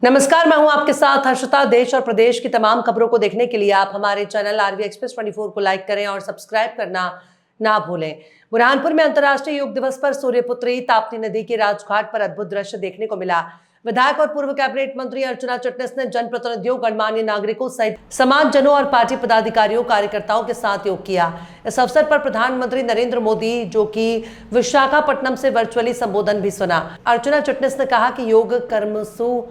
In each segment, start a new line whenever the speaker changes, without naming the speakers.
नमस्कार, मैं हूं आपके साथ हर्षिता। देश और प्रदेश की तमाम खबरों को देखने के लिए आप हमारे चैनल आरवी एक्सप्रेस 24 को लाइक करें और सब्सक्राइब करना ना भूलें। बुरहानपुर में अंतर्राष्ट्रीय योग दिवस पर सूर्यपुत्री ताप्ती नदी के राजघाट पर अद्भुत दृश्य देखने को मिला। विधायक और पूर्व कैबिनेट मंत्री अर्चना चिटनिस ने जनप्रतिनिधियों, गणमान्य नागरिकों सहित समाजजनों और पार्टी पदाधिकारियों, कार्यकर्ताओं के साथ योग किया। इस अवसर पर प्रधानमंत्री नरेंद्र मोदी, जो कि विशाखापट्टनम से वर्चुअली संबोधन भी सुना। अर्चना चिटनिस ने कहा कि योग कर्मसु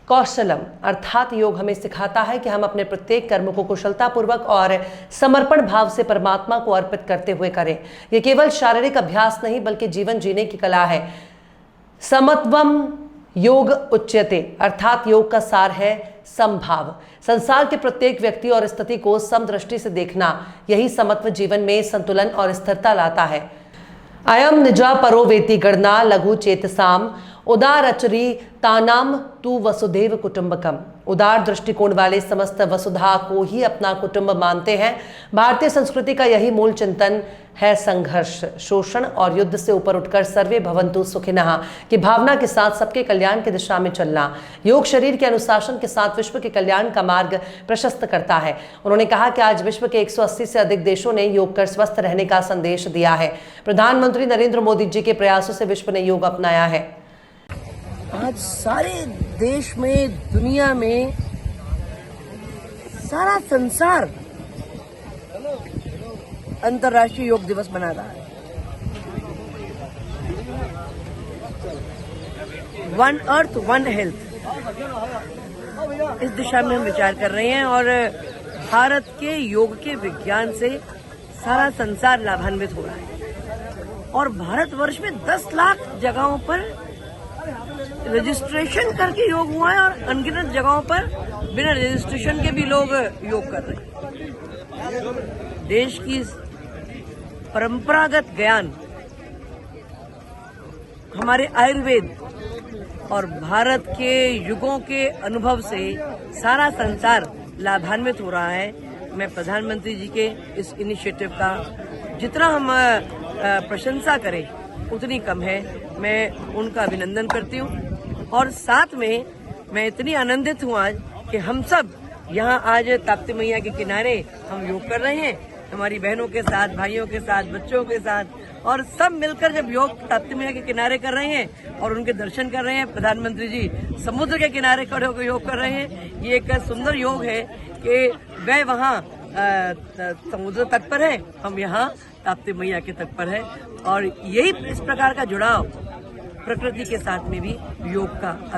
कौशलम अर्थात योग हमें सिखाता है कि हम अपने प्रत्येक कर्म को कुशलतापूर्वक और समर्पण भाव से परमात्मा को अर्पित करते हुए करें। यह केवल शारीरिक अभ्यास नहीं बल्कि जीवन जीने की कला है। समत्वम योग उच्यते अर्थात योग का सार है समभाव। संसार के प्रत्येक व्यक्ति और स्थिति को समदृष्टि से देखना, यही समत्व जीवन में संतुलन और स्थिरता लाता है। अयम निजा परो वेति गणना लघु चेतसाम उदारचरी तानाम तु वसुधैव कुटुंबकम। उदार दृष्टिकोण वाले समस्त वसुधा को ही अपना कुटुंब मानते हैं। भारतीय संस्कृति का यही मूल चिंतन है संघर्ष, शोषण और युद्ध से ऊपर उठकर सर्वे भवन्तु सुखिनः की भावना के साथ सबके कल्याण की दिशा में चलना। योग शरीर के अनुशासन के साथ विश्व के कल्याण का मार्ग प्रशस्त करता है। उन्होंने कहा कि आज विश्व के 180 से अधिक देशों ने योग कर स्वस्थ रहने का संदेश दिया है। प्रधानमंत्री नरेंद्र मोदी जी के प्रयासों से विश्व ने योग अपनाया है।
आज सारे देश में, दुनिया में, सारा संसार अंतर्राष्ट्रीय योग दिवस मना रहा है। वन अर्थ वन हेल्थ, इस दिशा में हम विचार कर रहे हैं और भारत के योग के विज्ञान से सारा संसार लाभान्वित हो रहा है। और भारतवर्ष में 10 लाख जगहों पर रजिस्ट्रेशन करके योग हुआ है और अनगिनत जगहों पर बिना रजिस्ट्रेशन के भी लोग योग कर रहे हैं। देश की परंपरागत ज्ञान, हमारे आयुर्वेद और भारत के युगों के अनुभव से सारा संसार लाभान्वित हो रहा है। मैं प्रधानमंत्री जी के इस इनिशिएटिव का जितना हम प्रशंसा करें उतनी कम है। मैं उनका अभिनंदन करती हूँ और साथ में मैं इतनी आनंदित हूँ आज कि हम सब यहाँ आज ताप्ती मैया के किनारे हम योग कर रहे हैं, हमारी बहनों के साथ, भाइयों के साथ, बच्चों के साथ, और सब मिलकर जब योग ताप्ती मैया के किनारे कर रहे हैं और उनके दर्शन कर रहे हैं। प्रधानमंत्री जी समुद्र के किनारे खड़े होकर योग कर रहे हैं। ये एक सुंदर योग है कि वह वहाँ समुद्र तट पर है, हम यहाँ ताप्ती मैया के तट पर है। और यही इस प्रकार का जुड़ाव प्रकृति के साथ में भी योग का